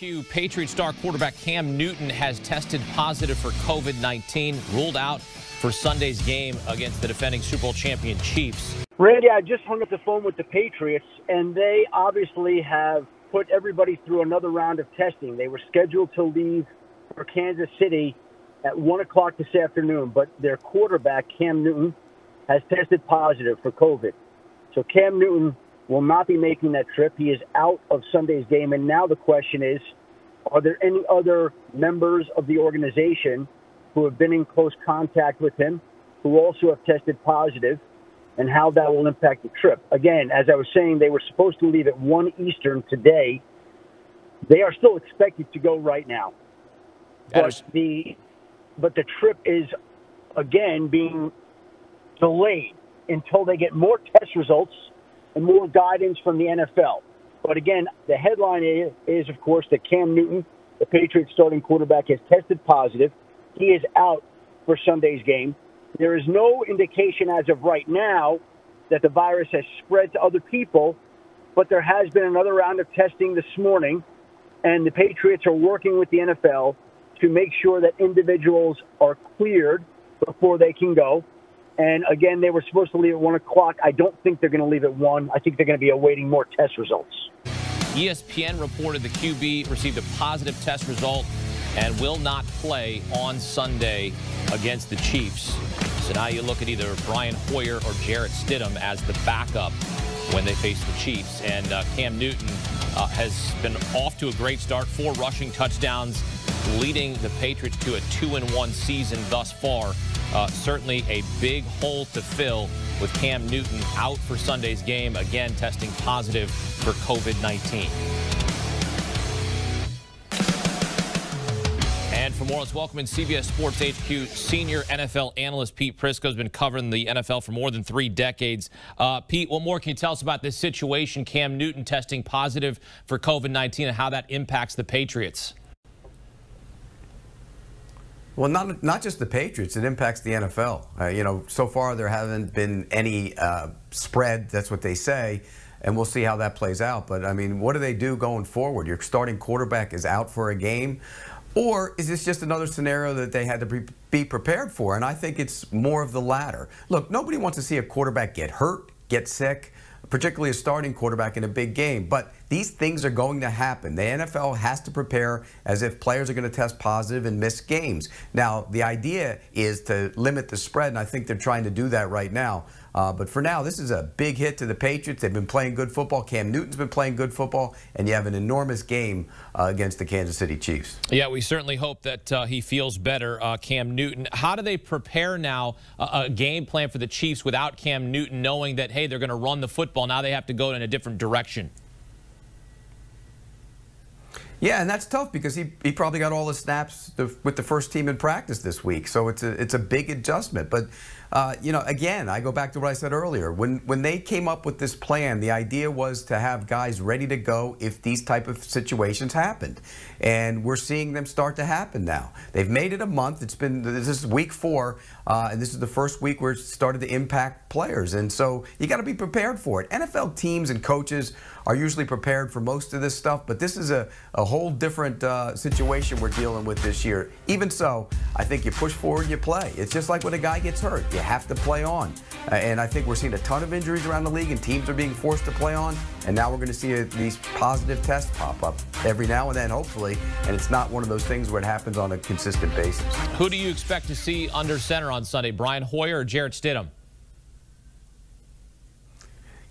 HQ, Patriot star quarterback Cam Newton has tested positive for COVID-19, ruled out for Sunday's game against the defending Super Bowl champion Chiefs. Randy, I just hung up the phone with the Patriots, and they obviously have put everybody through another round of testing. They were scheduled to leave for Kansas City at 1 o'clock this afternoon, but their quarterback, Cam Newton, has tested positive for COVID. So Cam Newton will not be making that trip. He is out of Sunday's game. And now the question is, are there any other members of the organization who have been in close contact with him who also have tested positive, and how that will impact the trip? Again, as I was saying, they were supposed to leave at 1 Eastern today. They are still expected to go right now. But the trip is, again, being delayed until they get more test results and more guidance from the NFL. But again, the headline is, of course, that Cam Newton, the Patriots starting quarterback, has tested positive. He is out for Sunday's game. There is no indication as of right now that the virus has spread to other people, but there has been another round of testing this morning, and the Patriots are working with the NFL to make sure that individuals are cleared before they can go. And again, they were supposed to leave at 1 o'clock. I don't think they're going to leave at 1. I think they're going to be awaiting more test results. ESPN reported the QB received a positive test result and will not play on Sunday against the Chiefs. So now you look at either Brian Hoyer or Jarrett Stidham as the backup when they face the Chiefs. And Cam Newton has been off to a great start, 4 rushing touchdowns, leading the Patriots to a 2-1 season thus far. Certainly a big hole to fill with Cam Newton out for Sunday's game, again testing positive for COVID-19. And for more, let's welcome in CBS Sports HQ senior NFL analyst Pete Prisco. Has been covering the NFL for more than 3 decades. Pete, what more can you tell us about this situation, Cam Newton testing positive for COVID-19, and how that impacts the Patriots? Well, not just the Patriots. It impacts the NFL. So far there haven't been any spread. That's what they say. And we'll see how that plays out. But, I mean, what do they do going forward? Your starting quarterback is out for a game. Or is this just another scenario that they had to be prepared for? And I think it's more of the latter. Look, nobody wants to see a quarterback get hurt, get sick, particularly a starting quarterback in a big game. But these things are going to happen. The NFL has to prepare as if players are going to test positive and miss games. Now, the idea is to limit the spread, and I think they're trying to do that right now. But for now, this is a big hit to the Patriots. They've been playing good football. Cam Newton's been playing good football. And you have an enormous game against the Kansas City Chiefs. Yeah, we certainly hope that he feels better, Cam Newton. How do they prepare now a game plan for the Chiefs without Cam Newton, knowing that, hey, they're going to run the football? Now they have to go in a different direction. Yeah, and that's tough because he probably got all the snaps with the first team in practice this week. So it's a big adjustment. But, again, I go back to what I said earlier. When they came up with this plan, the idea was to have guys ready to go if these type of situations happened. And we're seeing them start to happen now. They've made it a month. This is week 4, and this is the first week where it started to impact players. And so you got to be prepared for it. NFL teams and coaches are usually prepared for most of this stuff, but this is a whole different situation we're dealing with this year. Even so, I think you push forward and you play. It's just like when a guy gets hurt. You have to play on. And I think we're seeing a ton of injuries around the league, and teams are being forced to play on. And now we're going to see these positive tests pop up every now and then, hopefully. And it's not one of those things where it happens on a consistent basis. Who do you expect to see under center on Sunday, Brian Hoyer or Jarrett Stidham?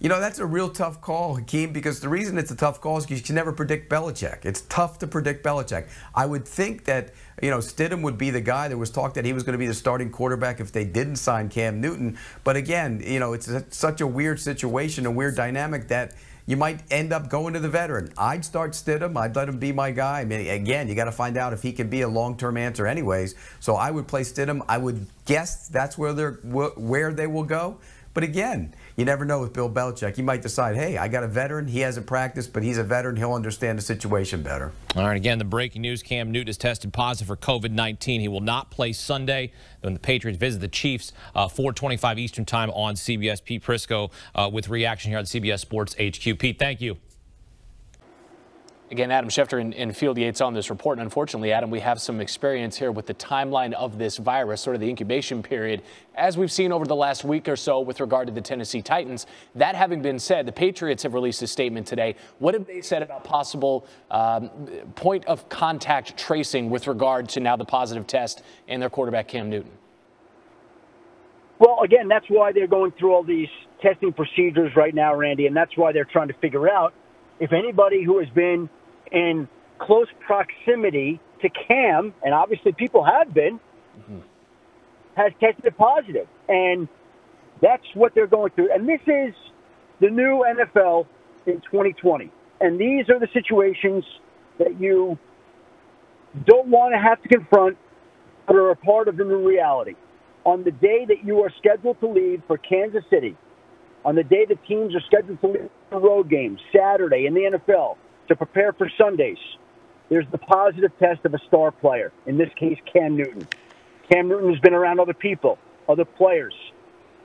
That's a real tough call, Hakeem, because the reason it's a tough call is because you can never predict Belichick. It's tough to predict Belichick. I would think that, Stidham would be the guy. There was talk that he was going to be the starting quarterback if they didn't sign Cam Newton. But again, it's such a weird situation, a weird dynamic that you might end up going to the veteran. I'd start Stidham. I'd let him be my guy. I mean, again, you got to find out if he can be a long-term answer anyways. So I would play Stidham. I would guess that's where they will go. But again, you never know with Bill Belichick. He might decide, hey, I got a veteran. He hasn't practiced, but he's a veteran. He'll understand the situation better. All right, again, the breaking news, Cam Newton is tested positive for COVID-19. He will not play Sunday when the Patriots visit the Chiefs, 4:25 Eastern time on CBS. Pete Prisco with reaction here on CBS Sports HQ. Pete, thank you. Again, Adam Schefter and Field Yates on this report. And unfortunately, Adam, we have some experience here with the timeline of this virus, sort of the incubation period, as we've seen over the last week or so with regard to the Tennessee Titans. That having been said, the Patriots have released a statement today. What have they said about possible point of contact tracing with regard to now the positive test and their quarterback, Cam Newton? Well, again, that's why they're going through all these testing procedures right now, Randy, and that's why they're trying to figure out if anybody who has been in close proximity to Cam, and obviously people have been, has tested positive. And that's what they're going through. And this is the new NFL in 2020. And these are the situations that you don't want to have to confront but are a part of the new reality. On the day that you are scheduled to leave for Kansas City, on the day the teams are scheduled to leave for road games, Saturday in the NFL, to prepare for Sundays, there's the positive test of a star player, in this case, Cam Newton. Cam Newton has been around other people, other players.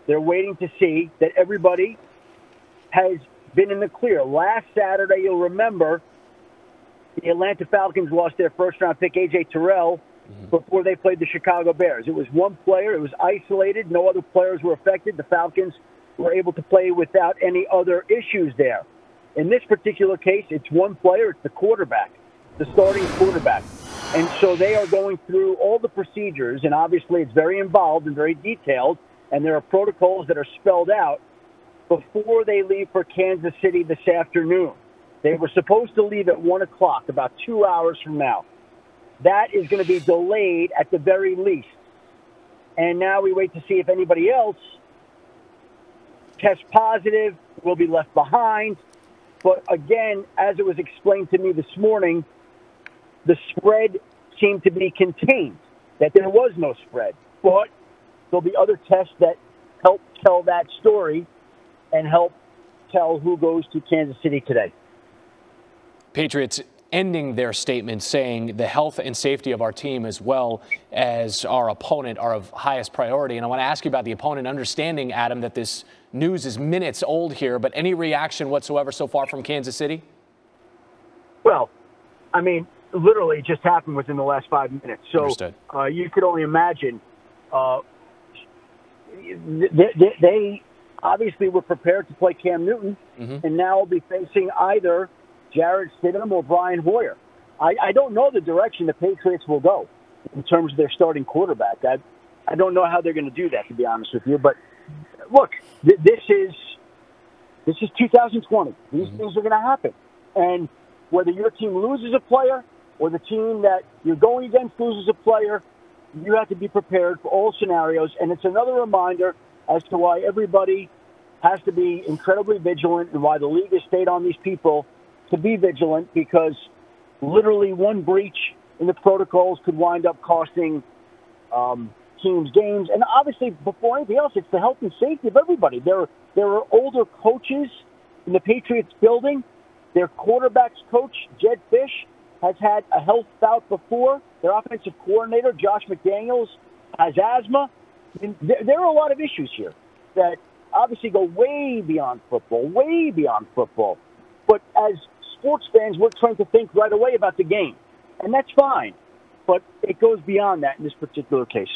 They're waiting to see that everybody has been in the clear. Last Saturday, you'll remember, the Atlanta Falcons lost their first-round pick, A.J. Terrell, before they played the Chicago Bears. It was one player. It was isolated. No other players were affected. The Falcons were able to play without any other issues there. In this particular case, it's one player. It's the quarterback, the starting quarterback. And so they are going through all the procedures, and obviously it's very involved and very detailed, and there are protocols that are spelled out before they leave for Kansas City this afternoon. They were supposed to leave at 1 o'clock, about 2 hours from now. That is going to be delayed at the very least. And now we wait to see if anybody else tests positive, will be left behind. But again, as it was explained to me this morning, the spread seemed to be contained, that there was no spread. But there'll be other tests that help tell that story and help tell who goes to Kansas City today. Patriots ending their statement saying the health and safety of our team as well as our opponent are of highest priority. And I want to ask you about the opponent, understanding, Adam, that this news is minutes old here, but any reaction whatsoever so far from Kansas City? Well, I mean, literally it just happened within the last 5 minutes. So you could only imagine. They obviously were prepared to play Cam Newton, and now will be facing either Jarrett Stidham or Brian Hoyer. I don't know the direction the Patriots will go in terms of their starting quarterback. I don't know how they're going to do that, to be honest with you. But look, this is 2020. These things are going to happen. And whether your team loses a player or the team that you're going against loses a player, you have to be prepared for all scenarios. And it's another reminder as to why everybody has to be incredibly vigilant and why the league has stayed on these people to be vigilant, because literally one breach in the protocols could wind up costing teams games. And obviously, before anything else, it's the health and safety of everybody. There are older coaches in the Patriots building. Their quarterback's coach, Jed Fish, has had a health bout before. Their offensive coordinator, Josh McDaniels, has asthma. I mean, there are a lot of issues here that obviously go way beyond football, way beyond football. But as sports fans, we're trying to think right away about the game, and that's fine. But it goes beyond that in this particular case.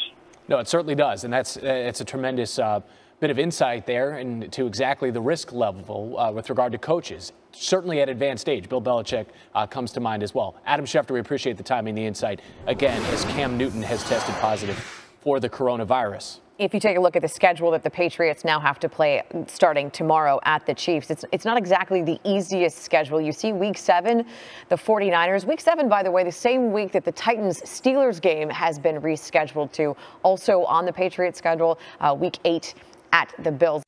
No, it certainly does, and it's a tremendous bit of insight there into exactly the risk level with regard to coaches, certainly at advanced age. Bill Belichick comes to mind as well. Adam Schefter, we appreciate the time and the insight, again, as Cam Newton has tested positive for the coronavirus. If you take a look at the schedule that the Patriots now have to play starting tomorrow at the Chiefs, it's not exactly the easiest schedule. You see Week 7, the 49ers. Week 7, by the way, the same week that the Titans-Steelers game has been rescheduled to. Also on the Patriots schedule, Week 8 at the Bills.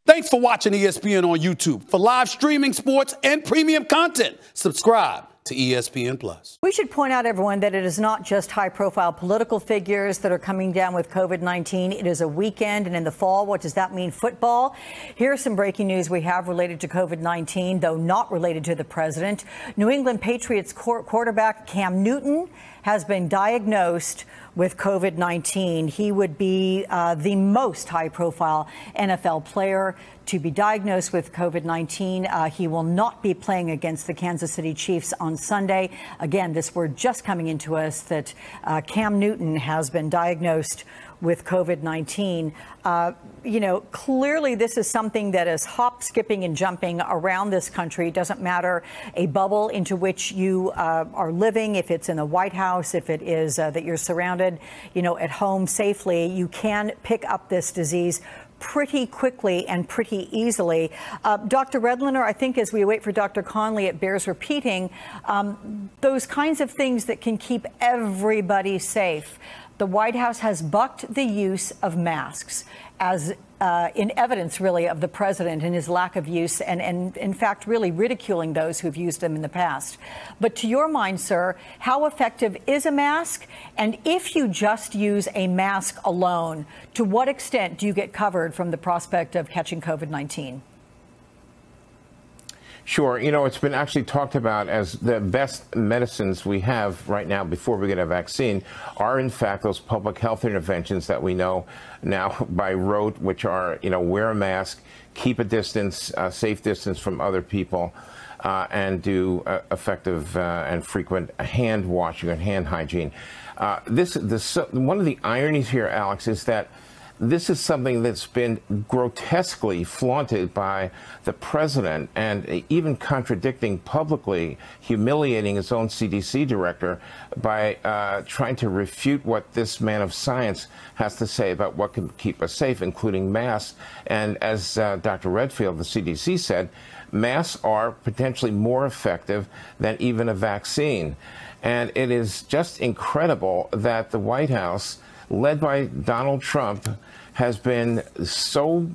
Thanks for watching ESPN on YouTube. For live streaming, sports, and premium content, subscribe to ESPN+. We should point out, everyone, that it is not just high-profile political figures that are coming down with COVID-19. It is a weekend, and in the fall, what does that mean? Football. Here's some breaking news we have related to COVID-19, though not related to the president. New England Patriots quarterback Cam Newton has been diagnosed with COVID-19. He would be the most high-profile NFL player to be diagnosed with COVID-19. He will not be playing against the Kansas City Chiefs on Sunday. Again, this word just coming into us that Cam Newton has been diagnosed with COVID-19. You know, clearly this is something that is hop, skipping, and jumping around this country. It doesn't matter a bubble into which you are living, if it's in the White House, if it is that you're surrounded, you know, at home safely, you can pick up this disease pretty quickly and pretty easily. Dr. Redliner, I think as we wait for Dr. Conley, it bears repeating those kinds of things that can keep everybody safe. The White House has bucked the use of masks as in evidence, really, of the president and his lack of use and in fact, really ridiculing those who've used them in the past. But to your mind, sir, how effective is a mask? And if you just use a mask alone, to what extent do you get covered from the prospect of catching COVID-19? Sure. You know, it's been actually talked about as the best medicines we have right now before we get a vaccine are, in fact, those public health interventions that we know now by rote, which are, you know, wear a mask, keep a distance, safe distance from other people, and do effective and frequent hand washing and hand hygiene. One of the ironies here, Alex, is that this is something that's been grotesquely flaunted by the president and even contradicting publicly, humiliating his own CDC director by trying to refute what this man of science has to say about what can keep us safe, including masks. And as Dr. Redfield, the CDC, said, masks are potentially more effective than even a vaccine. And it is just incredible that the White House, led by Donald Trump, has been so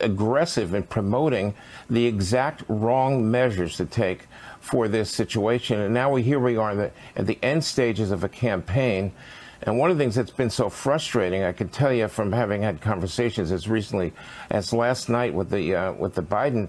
aggressive in promoting the exact wrong measures to take for this situation. And now here we are at the end stages of a campaign. And one of the things that's been so frustrating, I can tell you from having had conversations as recently as last night with the Biden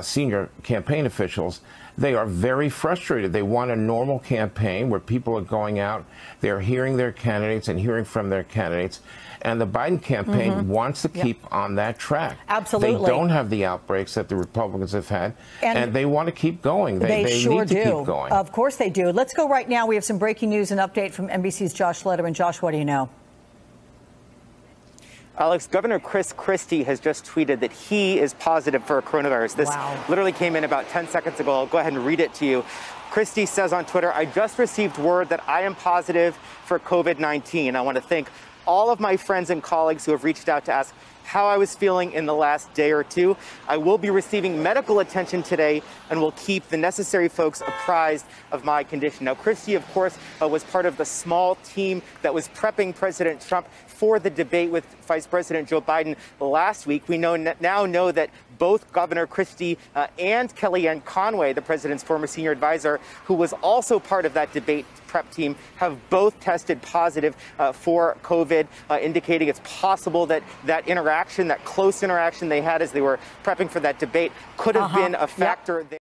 senior campaign officials, they are very frustrated. They want a normal campaign where people are going out, they're hearing their candidates and hearing from their candidates. And the Biden campaign wants to keep on that track. Absolutely. They don't have the outbreaks that the Republicans have had, and they want to keep going. They sure need to do. Keep going. Of course they do. Let's go right now. We have some breaking news and update from NBC's Josh Letterman. Josh, what do you know? Alex, Governor Chris Christie has just tweeted that he is positive for coronavirus. This literally came in about 10 seconds ago. I'll go ahead and read it to you. Christie says on Twitter, "I just received word that I am positive for COVID-19. I want to thank all of my friends and colleagues who have reached out to ask how I was feeling in the last day or two. I will be receiving medical attention today and will keep the necessary folks apprised of my condition." Now, Christie, of course, was part of the small team that was prepping President Trump for the debate with Vice President Joe Biden last week. We now know that both Governor Christie and Kellyanne Conway, the president's former senior advisor, who was also part of that debate prep team, have both tested positive for COVID, indicating it's possible that that interaction, that close interaction they had as they were prepping for that debate, could have been a factor there.